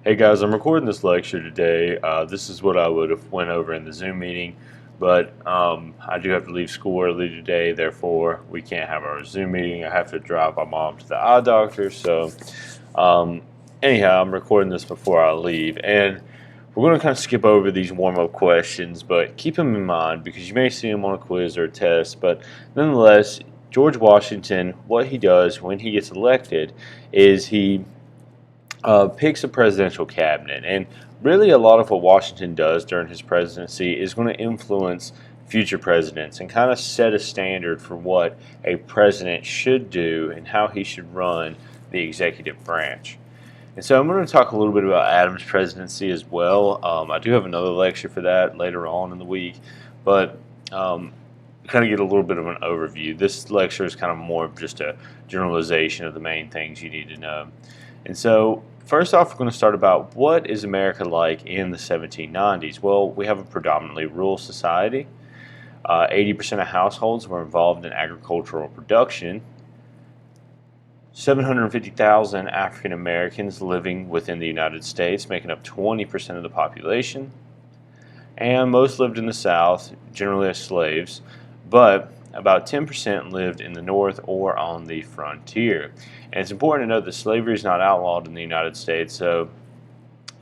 Hey guys, I'm recording this lecture today. This is what I would have went over in the Zoom meeting, but I do have to leave school early today, therefore we can't have our Zoom meeting. I have to drive my mom to the eye doctor, so um, anyhow, I'm recording this before I leave, and we're going to kind of skip over these warm-up questions, but keep them in mind because you may see them on a quiz or a test, but nonetheless, George Washington, what he does when he gets elected is he picks a presidential cabinet. And really, a lot of what Washington does during his presidency is going to influence future presidents and kind of set a standard for what a president should do and how he should run the executive branch. And so I'm going to talk a little bit about Adams' presidency as well. I do have another lecture for that later on in the week, but kind of get a little bit of an overview. This lecture is kind of more of just a generalization of the main things you need to know. And so first off, we're going to start about what is America like in the 1790s. Well, we have a predominantly rural society. 80% of households were involved in agricultural production. 750,000 African Americans living within the United States, making up 20% of the population. And most lived in the South, generally as slaves, but about 10% lived in the North or on the frontier. And it's important to note that slavery is not outlawed in the United States, so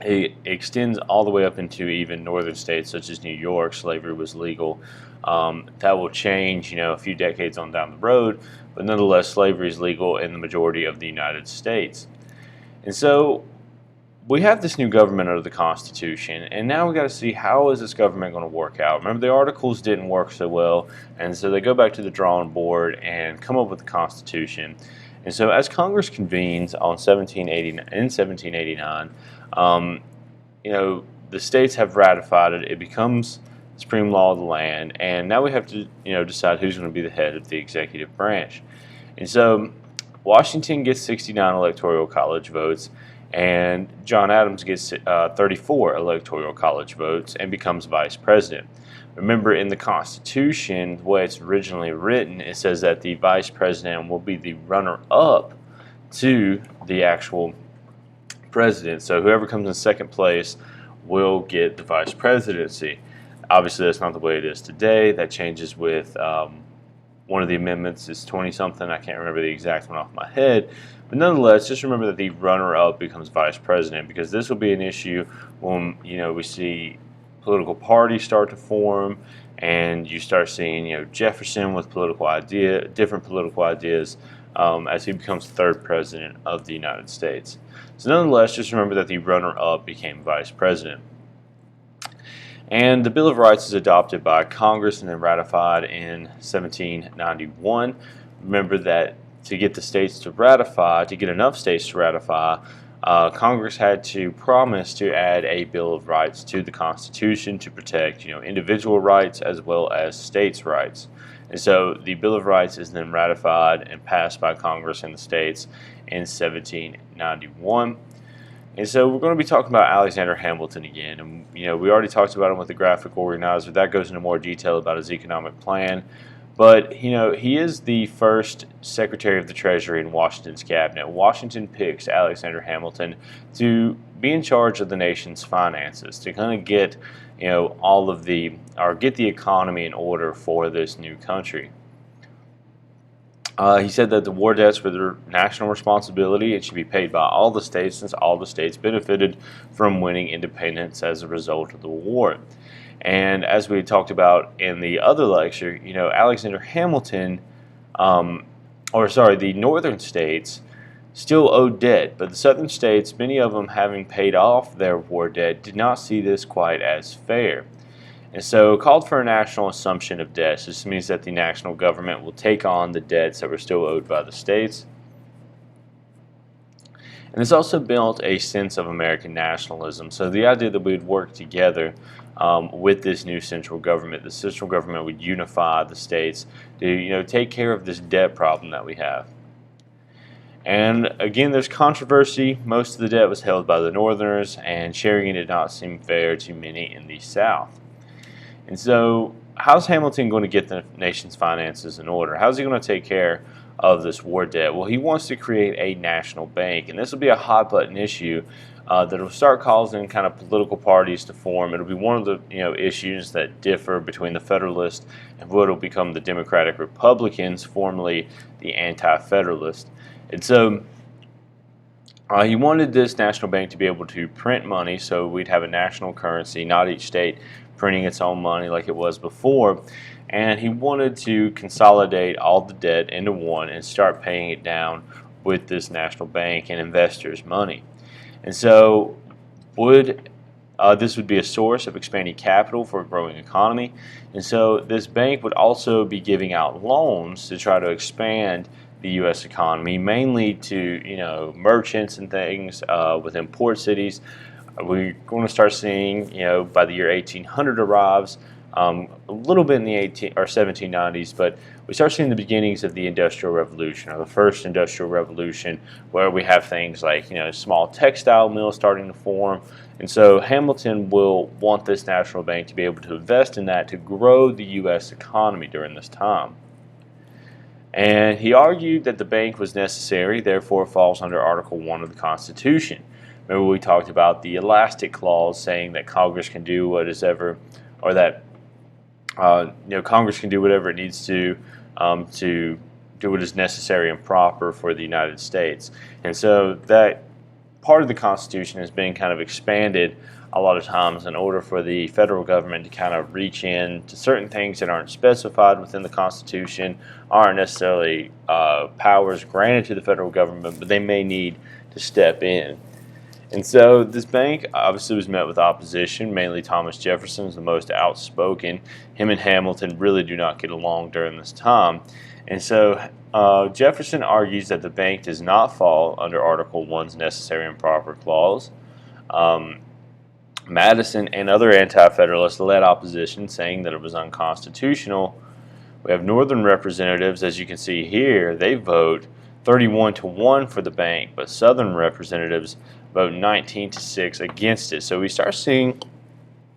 it extends all the way up into even northern states such as New York. Slavery was legal. That will change, a few decades on down the road, but nonetheless, slavery is legal in the majority of the United States. And so we have this new government under the Constitution, and now we got to see how is this government going to work out. Remember, the Articles didn't work so well, and so they go back to the drawing board and come up with the Constitution. And so as Congress convenes in 1789, the states have ratified it. It becomes supreme law of the land, and now we have to decide who's going to be the head of the executive branch. And so Washington gets 69 electoral college votes, and John Adams gets 34 electoral college votes and becomes vice president. Remember, in the Constitution, the way it's originally written, it says that the vice president will be the runner-up to the actual president. So whoever comes in second place will get the vice presidency. Obviously, that's not the way it is today. That changes with one of the amendments is 20-something. I can't remember the exact one off my head. But nonetheless, just remember that the runner-up becomes vice president, because this will be an issue when we see political parties start to form, and you start seeing Jefferson with different political ideas as he becomes third president of the United States. So nonetheless, just remember that the runner-up became vice president. And the Bill of Rights is adopted by Congress and then ratified in 1791. Remember that to get the states to ratify, to get enough states to ratify, Congress had to promise to add a Bill of Rights to the Constitution to protect, individual rights as well as states' rights. And so the Bill of Rights is then ratified and passed by Congress and the states in 1791. And so we're going to be talking about Alexander Hamilton again. And, we already talked about him with the graphic organizer. That goes into more detail about his economic plan. But, he is the first Secretary of the Treasury in Washington's cabinet. Washington picks Alexander Hamilton to be in charge of the nation's finances, to kind of get, get the economy in order for this new country. He said that the war debts were their national responsibility and should be paid by all the states, since all the states benefited from winning independence as a result of the war. And as we talked about in the other lecture, Alexander Hamilton, the northern states still owed debt, but the southern states, many of them having paid off their war debt, did not see this quite as fair. And so called for a national assumption of debts. This means that the national government will take on the debts that were still owed by the states. And this also built a sense of American nationalism. So the idea that we would work together with this new central government, the central government would unify the states to take care of this debt problem that we have. And again, there's controversy. Most of the debt was held by the Northerners, and sharing it did not seem fair to many in the South. And so how's Hamilton going to get the nation's finances in order? How's he going to take care of this war debt? Well, he wants to create a national bank, and this will be a hot button issue that'll start causing kind of political parties to form. It'll be one of the issues that differ between the Federalists and what will become the Democratic Republicans, formerly the Anti-Federalists. And so he wanted this national bank to be able to print money, so we'd have a national currency, not each state printing its own money like it was before. And he wanted to consolidate all the debt into one and start paying it down with this national bank and investors' money. And so this would be a source of expanding capital for a growing economy. And so this bank would also be giving out loans to try to expand the U.S. economy, mainly to merchants and things within port cities. We're going to start seeing by the year 1800 arrives, a little bit in the 1790s, but we start seeing the beginnings of the Industrial Revolution, or the first Industrial Revolution, where we have things like small textile mills starting to form. And so Hamilton will want this national bank to be able to invest in that to grow the U.S. economy during this time. And he argued that the bank was necessary, therefore falls under Article 1 of the Constitution. Remember, we talked about the elastic clause saying that Congress can do whatever, or that Congress can do whatever it needs to do what is necessary and proper for the United States. And so that part of the Constitution has been kind of expanded a lot of times in order for the federal government to kind of reach in to certain things that aren't specified within the Constitution, aren't necessarily powers granted to the federal government, but they may need to step in. And so this bank obviously was met with opposition. Mainly Thomas Jefferson is the most outspoken. Him and Hamilton really do not get along during this time. And so Jefferson argues that the bank does not fall under Article 1's necessary and proper clause. Madison and other anti-federalists led opposition, saying that it was unconstitutional. We have Northern representatives, as you can see here, they vote 31-1 for the bank, but Southern representatives vote 19-6 against it. So we start seeing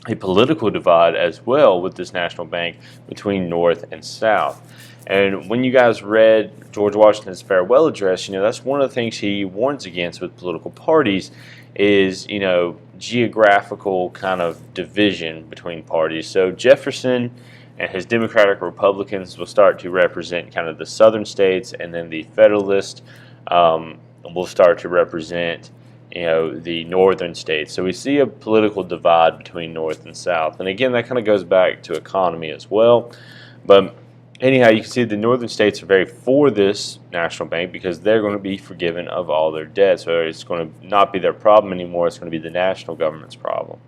a political divide as well with this national bank between North and South. And when you guys read George Washington's farewell address, that's one of the things he warns against with political parties is, geographical kind of division between parties. So Jefferson and his Democratic Republicans will start to represent kind of the southern states, and then the Federalists will start to represent the northern states. So we see a political divide between North and South. And again, that kind of goes back to economy as well. But anyhow, you can see the northern states are very for this national bank because they're going to be forgiven of all their debt. So it's going to not be their problem anymore. It's going to be the national government's problem.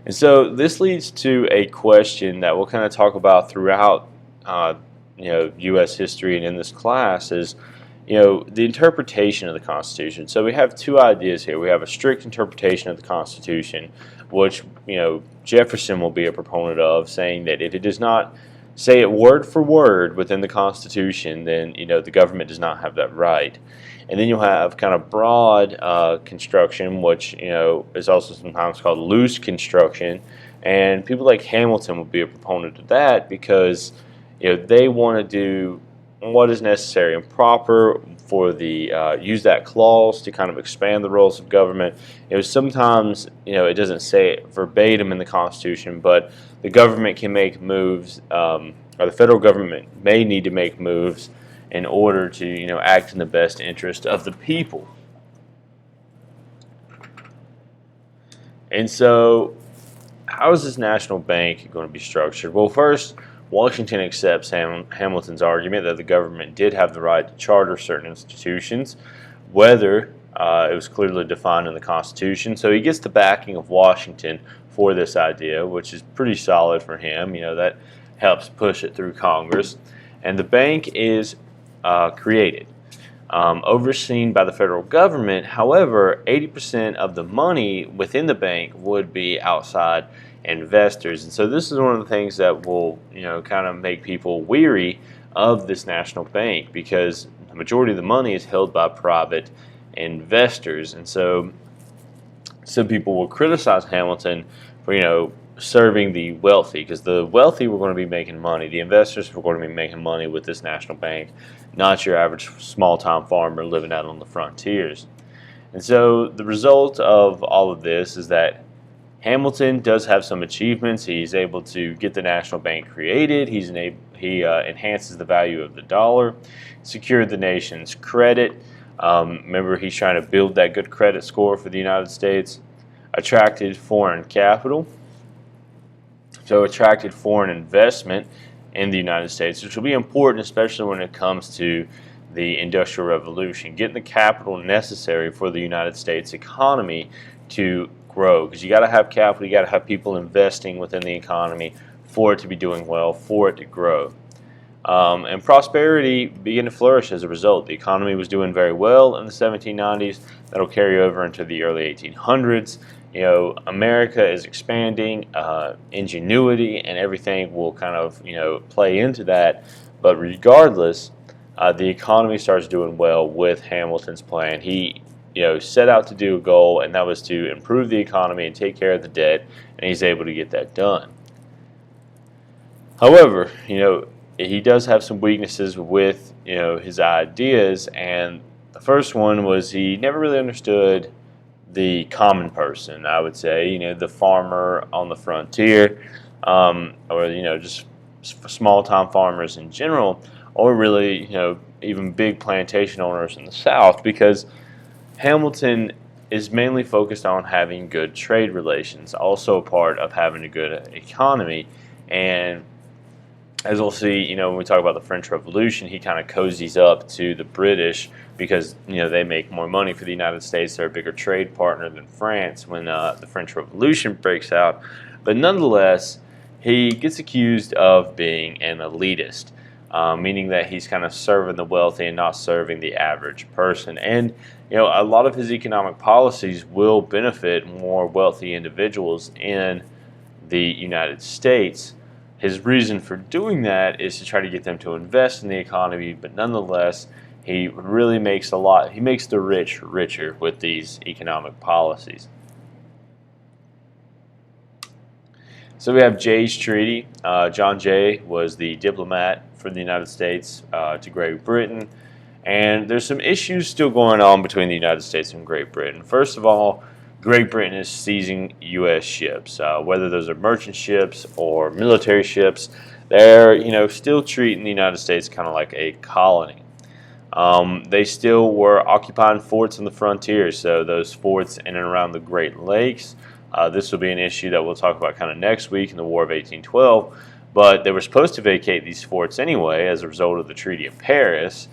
And so this leads to a question that we'll kind of talk about throughout U.S. history and in this class is, the interpretation of the Constitution. So we have two ideas here. We have a strict interpretation of the Constitution, which Jefferson will be a proponent of, saying that if it does not say it word for word within the Constitution, then the government does not have that right. And then you'll have kind of broad construction, which is also sometimes called loose construction. And people like Hamilton will be a proponent of that because they want to do what is necessary and proper for the use that clause to kind of expand the roles of government. Sometimes it doesn't say it verbatim in the Constitution, but the government can make moves, or the federal government may need to make moves in order to act in the best interest of the people. And so, how is this national bank going to be structured? Well, first, Washington accepts Hamilton's argument that the government did have the right to charter certain institutions, whether it was clearly defined in the Constitution. So he gets the backing of Washington for this idea, which is pretty solid for him. That helps push it through Congress. And the bank is created, overseen by the federal government. However, 80% of the money within the bank would be outside investors. And so this is one of the things that will kind of make people weary of this national bank, because the majority of the money is held by private investors. And so some people will criticize Hamilton for serving the wealthy, because the wealthy were going to be making money, the investors were going to be making money with this national bank, not your average small-time farmer living out on the frontiers. And so the result of all of this is that Hamilton does have some achievements. He's able to get the national bank created. He enhances the value of the dollar, secured the nation's credit. Remember, he's trying to build that good credit score for the United States. Attracted foreign capital, so attracted foreign investment in the United States, which will be important, especially when it comes to the Industrial Revolution, getting the capital necessary for the United States economy to grow. Because you got to have capital, you got to have people investing within the economy for it to be doing well, for it to grow. And prosperity began to flourish as a result. The economy was doing very well in the 1790s. That'll carry over into the early 1800s. America is expanding, ingenuity and everything will kind of, play into that. But regardless, the economy starts doing well with Hamilton's plan. He, set out to do a goal, and that was to improve the economy and take care of the debt, and he's able to get that done. However, he does have some weaknesses with, his ideas, and the first one was he never really understood the common person, I would say, the farmer on the frontier, or, just small-time farmers in general, or really, even big plantation owners in the South, because Hamilton is mainly focused on having good trade relations, also a part of having a good economy. And as we'll see, when we talk about the French Revolution, he kind of cozies up to the British because, they make more money for the United States. They're a bigger trade partner than France when the French Revolution breaks out. But nonetheless, he gets accused of being an elitist, meaning that he's kind of serving the wealthy and not serving the average person. And, a lot of his economic policies will benefit more wealthy individuals in the United States. His reason for doing that is to try to get them to invest in the economy, but nonetheless, he really makes he makes the rich richer with these economic policies. So we have Jay's Treaty. John Jay was the diplomat for the United States to Great Britain, and there's some issues still going on between the United States and Great Britain. First of all, Great Britain is seizing U.S. ships, whether those are merchant ships or military ships. They're, still treating the United States kind of like a colony. They still were occupying forts on the frontier, so those forts in and around the Great Lakes. This will be an issue that we'll talk about kind of next week in the War of 1812. But they were supposed to vacate these forts anyway as a result of the Treaty of Paris.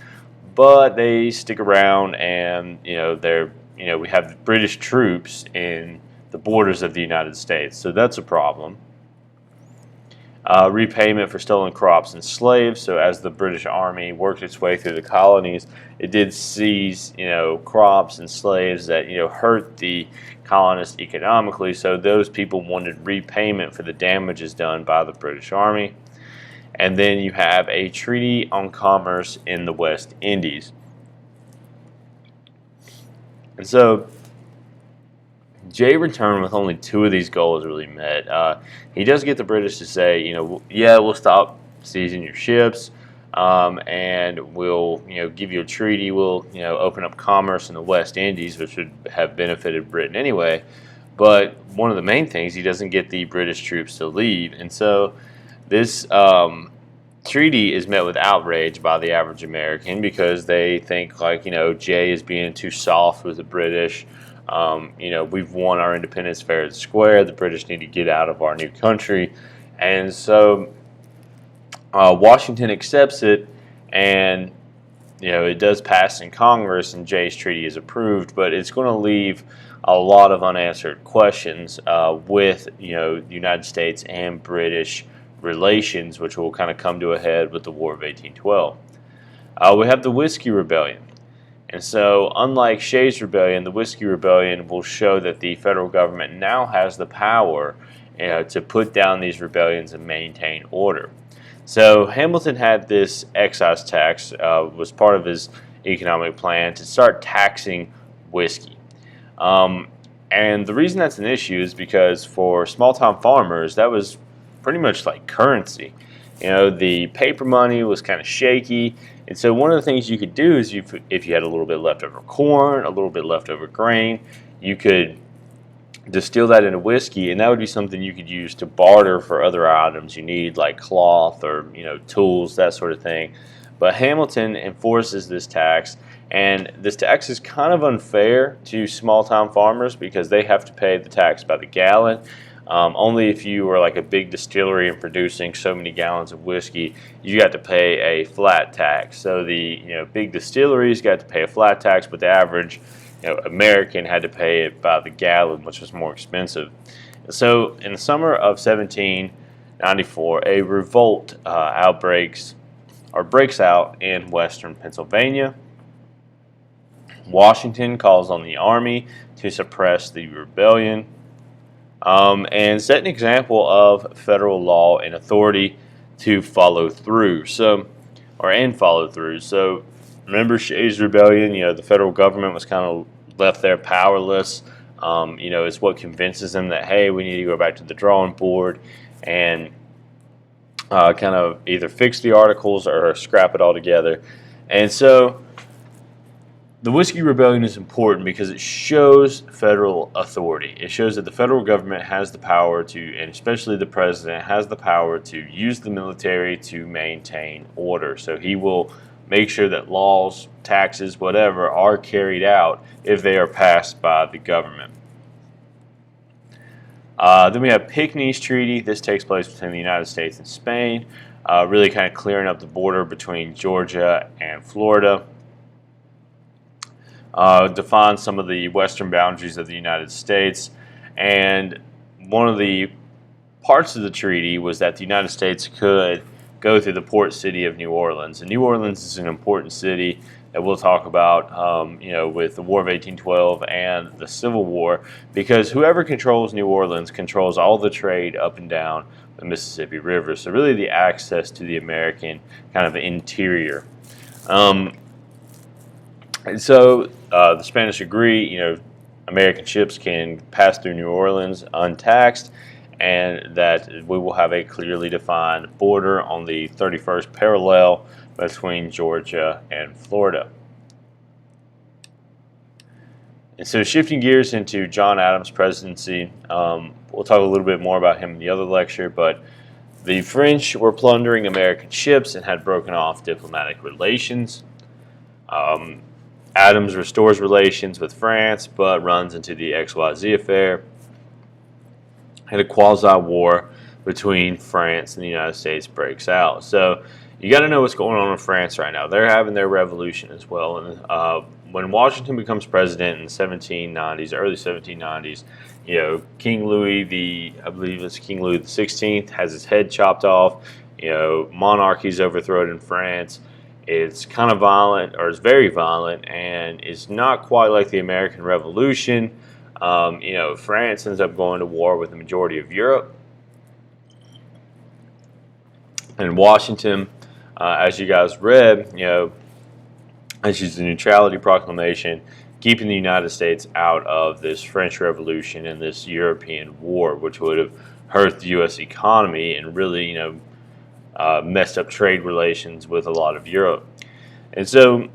But they stick around, and we have British troops in the borders of the United States, so that's a problem. Repayment for stolen crops and slaves. So as the British Army worked its way through the colonies, it did seize, crops and slaves that, hurt the colonists economically. So those people wanted repayment for the damages done by the British Army. And then you have a treaty on commerce in the West Indies. And so Jay returned with only 2 of these goals really met. He does get the British to say, yeah, we'll stop seizing your ships, and we'll, give you a treaty. We'll, open up commerce in the West Indies, which would have benefited Britain anyway. But one of the main things, he doesn't get the British troops to leave, and so this treaty is met with outrage by the average American because they think Jay is being too soft with the British. We've won our independence fair and square. The British need to get out of our new country. And so Washington accepts it, and it does pass in Congress, and Jay's Treaty is approved, but it's going to leave a lot of unanswered questions with the United States and British relations, which will kind of come to a head with the War of 1812. We have the Whiskey Rebellion. And so, unlike Shays' Rebellion, the Whiskey Rebellion will show that the federal government now has the power to put down these rebellions and maintain order. So Hamilton had this excise tax, was part of his economic plan to start taxing whiskey. And the reason that's an issue is because for small-time farmers, that was pretty much like currency. The paper money was kind of shaky. And so one of the things you could do is if you had a little bit leftover corn, a little bit leftover grain, you could distill that into whiskey, and that would be something you could use to barter for other items you need, like cloth or tools, that sort of thing. But Hamilton enforces this tax, and this tax is kind of unfair to small-town farmers because they have to pay the tax by the gallon. Only if you were like a big distillery and producing so many gallons of whiskey, you got to pay a flat tax. So the big distilleries got to pay a flat tax, but the average American had to pay it by the gallon, which was more expensive. So in the summer of 1794, a revolt breaks out in western Pennsylvania. Washington calls on the army to suppress the rebellion and set an example of federal law and authority to follow through. So remember Shays' Rebellion, the federal government was kind of left there powerless. It's what convinces them that, hey, we need to go back to the drawing board and kind of either fix the articles or scrap it all together. And so the Whiskey Rebellion is important because it shows federal authority. It shows that the federal government has the power to, and especially the president, has the power to use the military to maintain order. So he will make sure that laws, taxes, whatever, are carried out if they are passed by the government. Then we have Pinckney's Treaty. This takes place between the United States and Spain, really kind of clearing up the border between Georgia and Florida. Defines some of the western boundaries of the United States, and one of the parts of the treaty was that the United States could go through the port city of New Orleans. And New Orleans is an important city that we'll talk about, with the War of 1812 and the Civil War, because whoever controls New Orleans controls all the trade up and down the Mississippi River. So really the access to the American kind of interior. And so the Spanish agree, American ships can pass through New Orleans untaxed, and that we will have a clearly defined border on the 31st parallel between Georgia and Florida. And so shifting gears into John Adams' presidency, we'll talk a little bit more about him in the other lecture, but the French were plundering American ships and had broken off diplomatic relations. Adams restores relations with France, but runs into the XYZ affair and a quasi-war between France and the United States breaks out. So you got to know what's going on in France right now. They're having their revolution as well. And when Washington becomes president in the 1790s, early 1790s, King Louis I believe it's King Louis XVI, has his head chopped off. Monarchy's overthrown in France. It's kind of violent, or it's very violent, and it's not quite like the American Revolution. France ends up going to war with the majority of Europe. And Washington, as you guys read, issues the Neutrality Proclamation, keeping the United States out of this French Revolution and this European war, which would have hurt the U.S. economy and really, messed up trade relations with a lot of Europe. And so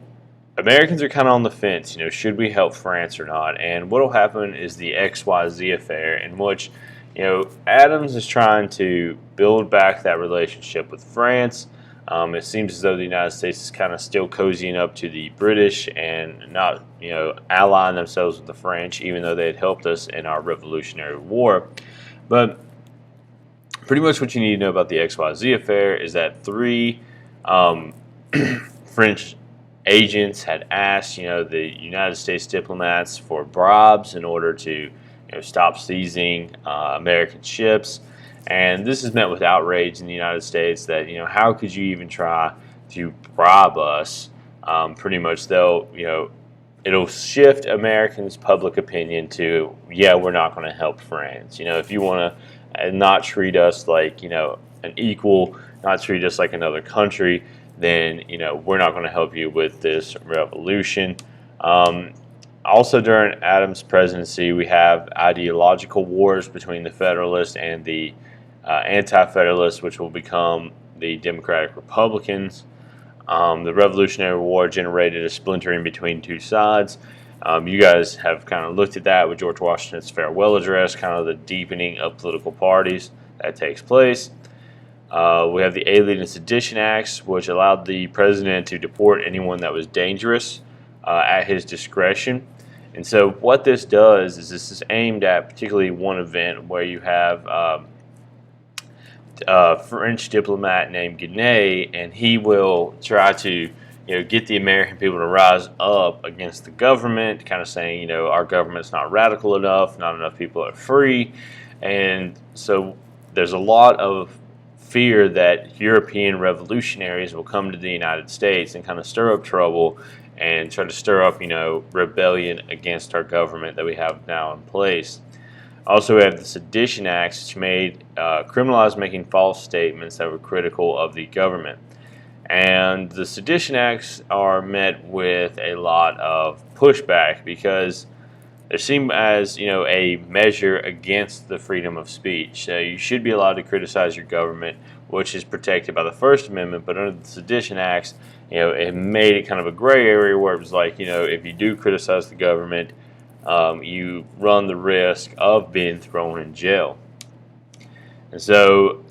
Americans are kind of on the fence, should we help France or not? And what will happen is the XYZ affair, in which, Adams is trying to build back that relationship with France. It seems as though the United States is kind of still cozying up to the British and not, allying themselves with the French, even though they had helped us in our Revolutionary War. But pretty much what you need to know about the XYZ affair is that 3 French agents had asked, the United States diplomats for bribes in order to, stop seizing American ships. And this is met with outrage in the United States that, how could you even try to bribe us? Pretty much, though, it'll shift Americans' public opinion to, we're not going to help France. If you want to not treat us like, an equal, not treat us like another country, then, we're not going to help you with this revolution. Also, during Adams' presidency, we have ideological wars between the Federalists and the Anti-Federalists, which will become the Democratic Republicans. The Revolutionary War generated a splintering between two sides. You guys have kind of looked at that with George Washington's farewell address, kind of the deepening of political parties that takes place. We have the Alien and Sedition Acts, which allowed the president to deport anyone that was dangerous at his discretion. And so what this does is this is aimed at particularly one event where you have a French diplomat named Genet, and he will try to get the American people to rise up against the government, kind of saying, our government's not radical enough, not enough people are free. And so there's a lot of fear that European revolutionaries will come to the United States and kind of stir up trouble and try to stir up, rebellion against our government that we have now in place. Also, we have the Sedition Acts, which criminalized making false statements that were critical of the government. And the Sedition Acts are met with a lot of pushback because they're seen as, a measure against the freedom of speech. So you should be allowed to criticize your government, which is protected by the First Amendment. But under the Sedition Acts, it made it kind of a gray area where it was like, if you do criticize the government, you run the risk of being thrown in jail. And so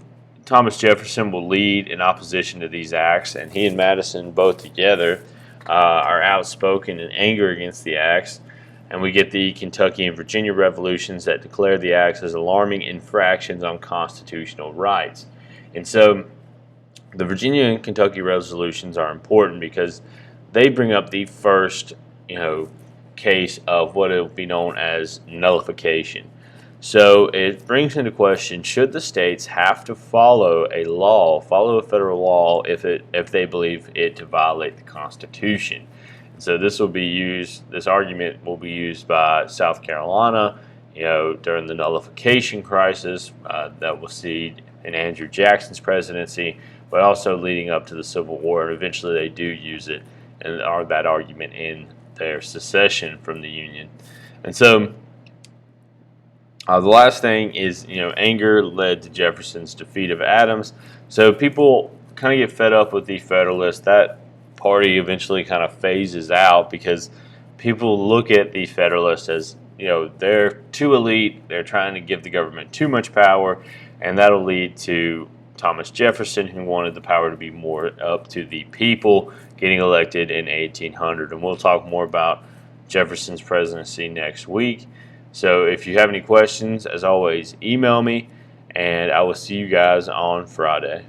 Thomas Jefferson will lead in opposition to these acts, and he and Madison both together are outspoken in anger against the acts. And we get the Kentucky and Virginia revolutions that declare the acts as alarming infractions on constitutional rights. And so the Virginia and Kentucky resolutions are important because they bring up the first, case of what will be known as nullification. So it brings into question, should the states have to follow a federal law if they believe it to violate the Constitution? So this argument will be used by South Carolina, during the nullification crisis that we'll see in Andrew Jackson's presidency, but also leading up to the Civil War, and eventually they do use it and that argument in their secession from the Union. And so the last thing is, anger led to Jefferson's defeat of Adams. So people kind of get fed up with the Federalists. That party eventually kind of phases out because people look at the Federalists as, they're too elite. They're trying to give the government too much power, and that'll lead to Thomas Jefferson, who wanted the power to be more up to the people, getting elected in 1800. And we'll talk more about Jefferson's presidency next week. So if you have any questions, as always, email me, and I will see you guys on Friday.